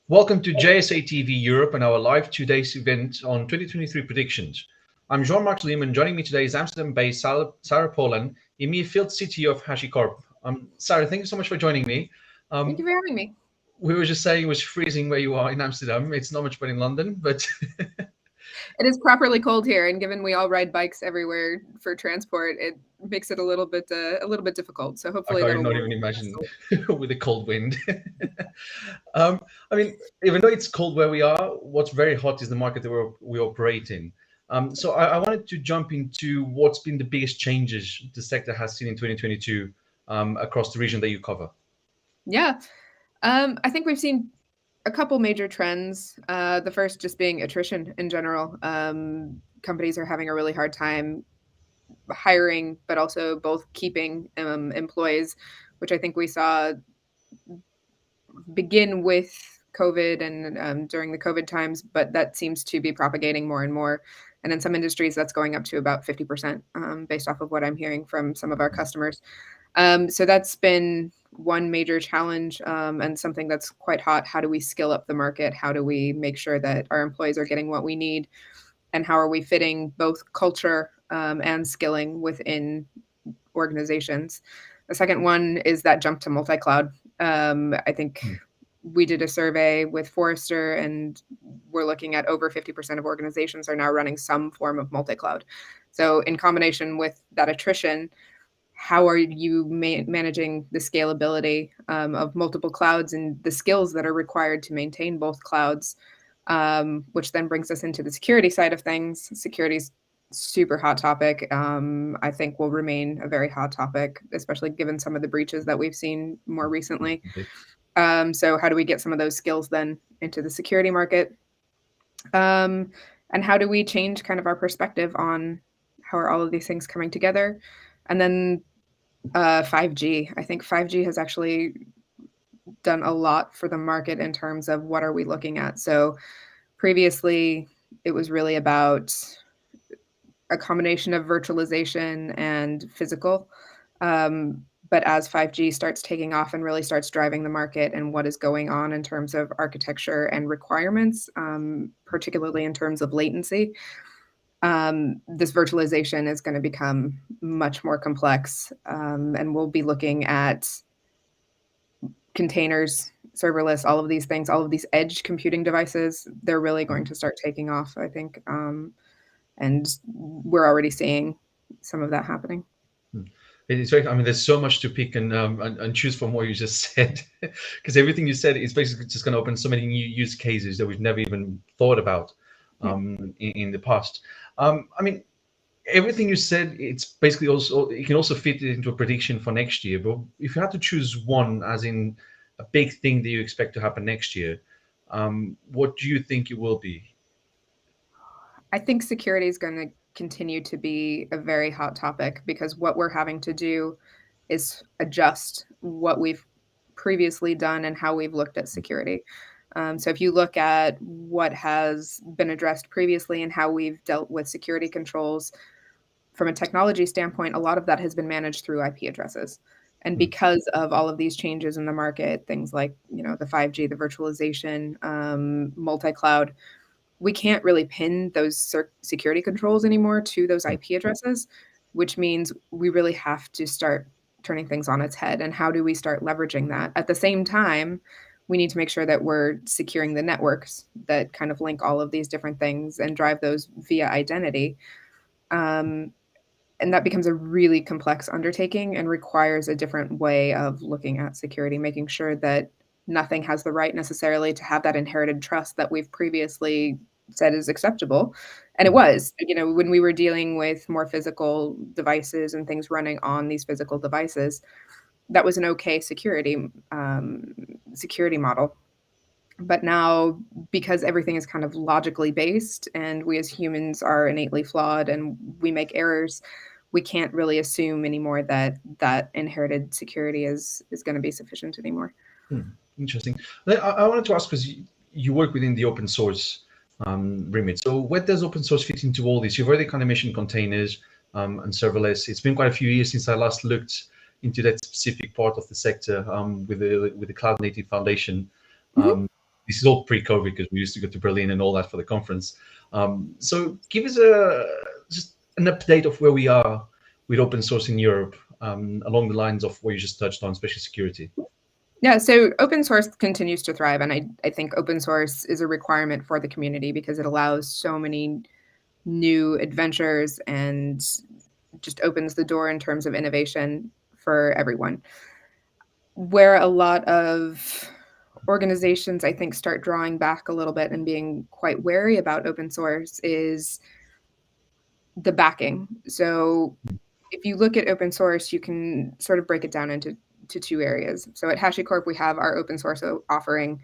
Welcome to JSA TV Europe and our live 2 days event on 2023 predictions. I'm Jean-Marc Lehmann. Joining me today is Amsterdam-based Sarah Polan, EMEA Field CTO of HashiCorp. Sarah, thank you so much for joining me. Thank you for having me. We were just saying it was freezing where you are in Amsterdam. It's not much better in London, but it is properly cold here, and given we all ride bikes everywhere for transport, it makes it a little bit difficult. So hopefully I that'll can't even imagine with a cold wind. I mean, even though it's cold where we are, what's very hot is the market that we operate in. So I wanted to jump into what's been the biggest changes the sector has seen in 2022 across the region that you cover. Yeah, I think we've seen a couple major trends. The first just being attrition in general. Companies are having a really hard time hiring, but also both keeping employees, which I think we saw begin with COVID and during the COVID times, but that seems to be propagating more and more. And in some industries, that's going up to about 50%, based off of what I'm hearing from some of our customers. So that's been one major challenge, and something that's quite hot. How do we skill up the market? How do we make sure that our employees are getting what we need? And how are we fitting both culture and skilling within organizations? The second one is that jump to multi-cloud. I think we did a survey with Forrester, and we're looking at over 50% of organizations are now running some form of multi-cloud. So in combination with that attrition, how are you managing the scalability of multiple clouds and the skills that are required to maintain both clouds, which then brings us into the security side of things. Security's super hot topic. I think will remain a very hot topic, especially given some of the breaches that we've seen more recently. So how do we get some of those skills then into the security market? And how do we change kind of our perspective on how are all of these things coming together? And then 5G. I think 5G has actually done a lot for the market in terms of what are we looking at. So previously, it was really about a combination of virtualization and physical. But as 5G starts taking off and really starts driving the market and what is going on in terms of architecture and requirements, particularly in terms of latency, this virtualization is going to become much more complex. And we'll be looking at containers, serverless, all of these things, all of these edge computing devices. They're really going to start taking off, I think. And we're already seeing some of that happening. It's very, I mean, there's so much to pick and choose from what you just said, because everything you said is basically just going to open so many new use cases that we've never even thought about in the past. I mean, everything you said, it's basically also, you can also fit it into a prediction for next year. But if you had to choose one, as in a big thing that you expect to happen next year, what do you think it will be? I think security is going to continue to be a very hot topic, because what we're having to do is adjust what we've previously done and how we've looked at security. So if you look at what has been addressed previously and how we've dealt with security controls from a technology standpoint, a lot of that has been managed through IP addresses. And because of all of these changes in the market, things like, the 5G, the virtualization, multi-cloud, we can't really pin those security controls anymore to those IP addresses, which means we really have to start turning things on its head. And how do we start leveraging that? At the same time, we need to make sure that we're securing the networks that kind of link all of these different things and drive those via identity. And that becomes a really complex undertaking and requires a different way of looking at security, making sure that nothing has the right necessarily to have that inherited trust that we've previously said is acceptable. And it was, when we were dealing with more physical devices and things running on these physical devices, that was an okay security model. But now, because everything is kind of logically based and we as humans are innately flawed and we make errors, we can't really assume anymore that inherited security is going to be sufficient anymore. Interesting. I wanted to ask, because you work within the open source remit. So where does open source fit into all this? You've already kind of mentioned containers and serverless. It's been quite a few years since I last looked into that specific part of the sector with the Cloud Native Foundation. this is all pre-COVID because we used to go to Berlin and all that for the conference. So give us just an update of where we are with open source in Europe, along the lines of what you just touched on, especially security. Yeah, so open source continues to thrive, and I think open source is a requirement for the community because it allows so many new adventures and just opens the door in terms of innovation for everyone. Where a lot of organizations, I think, start drawing back a little bit and being quite wary about open source is the backing. So if you look at open source, you can sort of break it down into two areas. So at HashiCorp, we have our open source offering.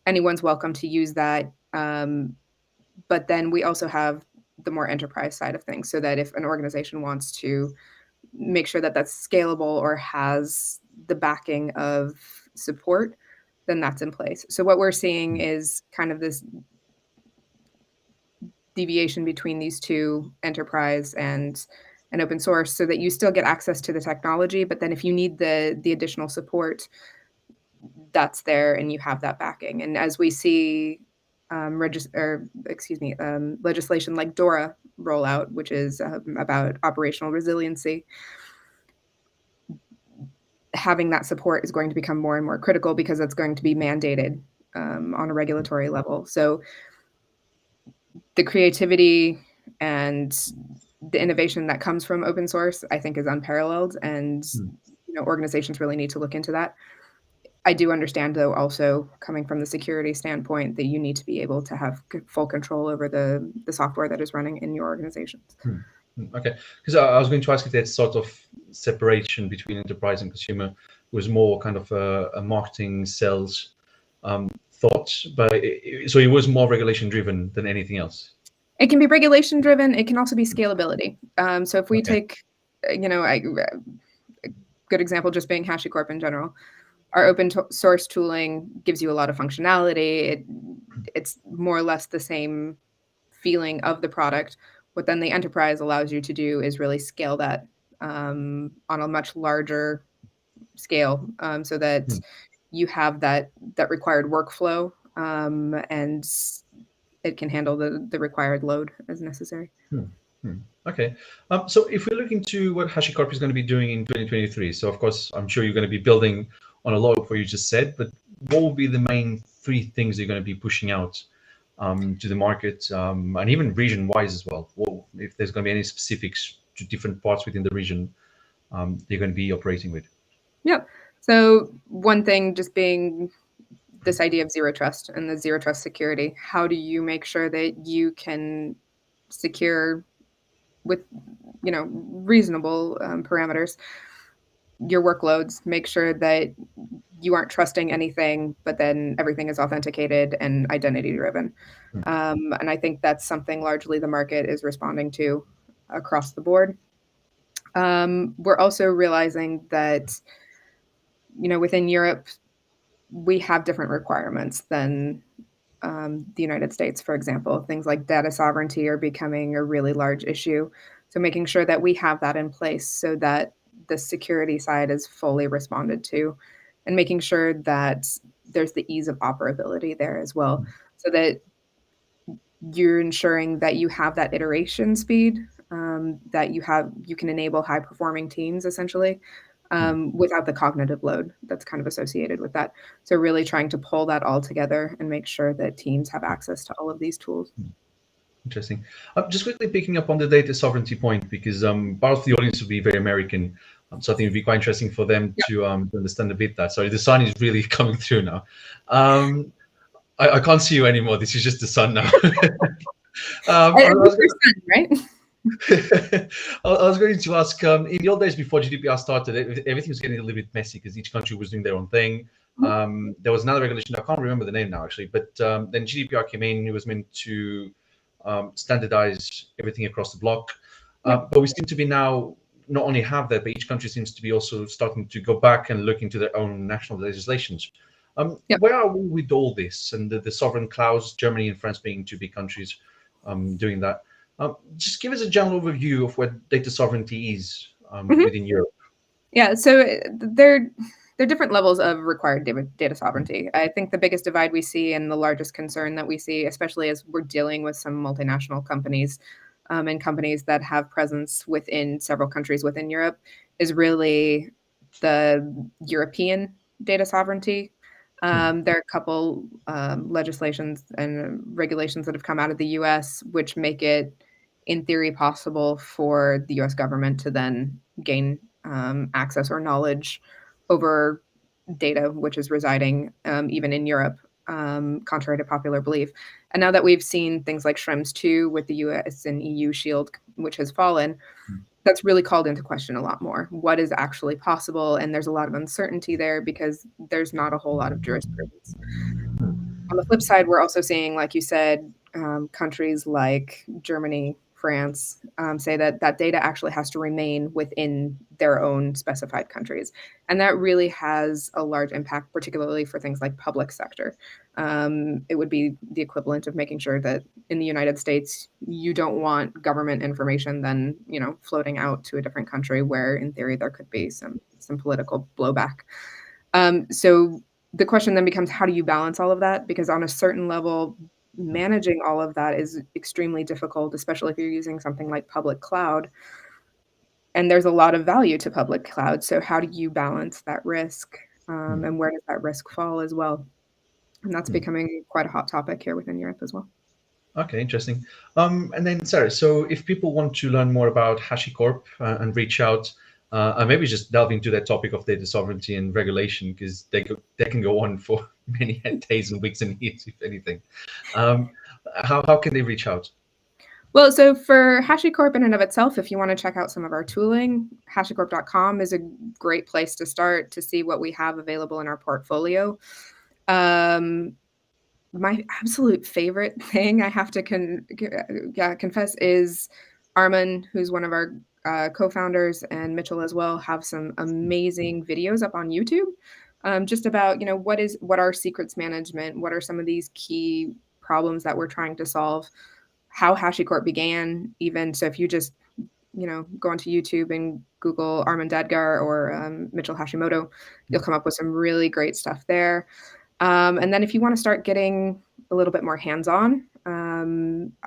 Anyone's welcome to use that. But then we also have the more enterprise side of things, so that if an organization wants to make sure that that's scalable or has the backing of support, then that's in place. So what we're seeing is kind of this deviation between these two, enterprise and open source, so that you still get access to the technology, but then if you need the additional support, that's there and you have that backing. And as we see legislation like DORA roll out, which is about operational resiliency, having that support is going to become more and more critical because it's going to be mandated on a regulatory level. So the creativity and the innovation that comes from open source, I think, is unparalleled, and organizations really need to look into that. I do understand, though, also coming from the security standpoint, that you need to be able to have full control over the software that is running in your organizations. Okay, because I was going to ask if that sort of separation between enterprise and consumer was more kind of a marketing sales thought, but so it was more regulation driven than anything else. It can be regulation driven. It can also be scalability. So if we take, a good example just being HashiCorp in general, our open source tooling gives you a lot of functionality. It's more or less the same feeling of the product. What then the enterprise allows you to do is really scale that on a much larger scale, so that you have that required workflow, and it can handle the required load as necessary. Okay, so if we look into what HashiCorp is going to be doing in 2023, so of course I'm sure you're going to be building on a lot of what you just said, but what will be the main 3 things you're going to be pushing out to the market, and even region-wise as well? If there's going to be any specifics to different parts within the region you're going to be operating with? Yeah. So one thing just being this idea of zero trust and the zero trust security. How do you make sure that you can secure with reasonable parameters your workloads, make sure that you aren't trusting anything, but then everything is authenticated and identity driven. And I think that's something largely the market is responding to across the board. We're also realizing that, within Europe, we have different requirements than the United States, for example. Things like data sovereignty are becoming a really large issue. So making sure that we have that in place so that the security side is fully responded to, and making sure that there's the ease of operability there as well, so that you're ensuring that you have that iteration speed, that you can enable high performing teams essentially, without the cognitive load that's kind of associated with that. So really trying to pull that all together and make sure that teams have access to all of these tools. Interesting. Just quickly picking up on the data sovereignty point, because part of the audience will be very American, so I think it'd be quite interesting for them to understand a bit that. Sorry, the sun is really coming through now. I can't see you anymore. This is just the sun now. Right? I was going to ask, in the old days before GDPR started, everything was getting a little bit messy because each country was doing their own thing. There was another regulation, I can't remember the name now actually, but then GDPR came in. It was meant to standardize everything across the block. But we seem to be now not only have that, but each country seems to be also starting to go back and look into their own national legislations. Where are we with all this and the sovereign clouds, Germany and France being 2 big countries doing that? Just give us a general overview of what data sovereignty is within Europe. Yeah, so there are different levels of required data sovereignty. I think the biggest divide we see and the largest concern that we see, especially as we're dealing with some multinational companies and companies that have presence within several countries within Europe, is really the European data sovereignty. There are a couple legislations and regulations that have come out of the US, which make it, in theory, possible for the US government to then gain access or knowledge over data which is residing even in Europe, contrary to popular belief. And now that we've seen things like Schrems 2 with the US and EU shield, which has fallen, that's really called into question a lot more. What is actually possible? And there's a lot of uncertainty there because there's not a whole lot of jurisprudence. On the flip side, we're also seeing, like you said, countries like Germany, France, say that that data actually has to remain within their own specified countries. And that really has a large impact, particularly for things like public sector. It would be the equivalent of making sure that in the United States, you don't want government information then, floating out to a different country where, in theory, there could be some political blowback. So the question then becomes, how do you balance all of that? Because on a certain level, managing all of that is extremely difficult, especially if you're using something like public cloud. And there's a lot of value to public cloud. So how do you balance that risk? And where does that risk fall as well? And that's becoming quite a hot topic here within Europe as well. Okay, interesting. And then, Sarah, so if people want to learn more about HashiCorp and reach out, and maybe just delve into that topic of data sovereignty and regulation, because they can go on for many days and weeks and years, if anything. How can they reach out? Well, so for HashiCorp in and of itself, if you want to check out some of our tooling, HashiCorp.com is a great place to start to see what we have available in our portfolio. My absolute favorite thing I have to confess is Armin, who's one of our co-founders, and Mitchell as well, have some amazing videos up on YouTube, just about what are secrets management, what are some of these key problems that we're trying to solve, how HashiCorp began, even. So if you just go onto YouTube and Google Armin Dadgar or Mitchell Hashimoto, you'll come up with some really great stuff there. And then if you want to start getting a little bit more hands-on,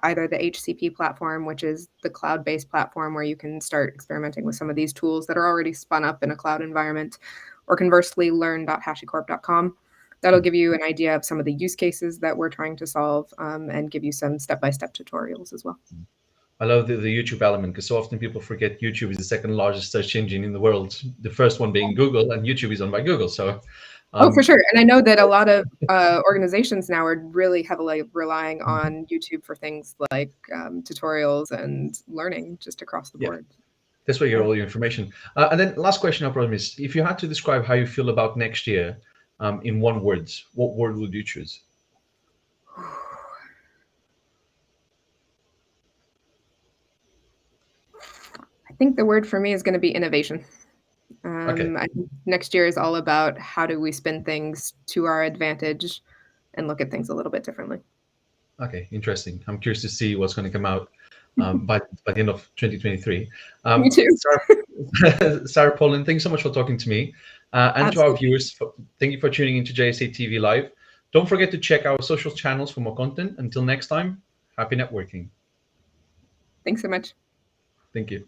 either the HCP platform, which is the cloud-based platform where you can start experimenting with some of these tools that are already spun up in a cloud environment, or conversely, learn.hashicorp.com. That'll give you an idea of some of the use cases that we're trying to solve, and give you some step-by-step tutorials as well. I love the YouTube element, because so often people forget YouTube is the second largest search engine in the world. The first one being Google, and YouTube is owned by Google. So for sure. And I know that a lot of organizations now are really heavily relying on YouTube for things like tutorials and learning just across the board. That's where you get all your information. And then last question, I promise. If you had to describe how you feel about next year in one word, what word would you choose? I think the word for me is going to be innovation. Okay. I think next year is all about how do we spin things to our advantage and look at things a little bit differently. Okay, interesting. I'm curious to see what's going to come out by the end of 2023. Me too. Sarah, Polan, thanks so much for talking to me. And Absolutely. To our viewers, thank you for tuning into JSA TV Live. Don't forget to check our social channels for more content. Until next time, happy networking. Thanks so much. Thank you.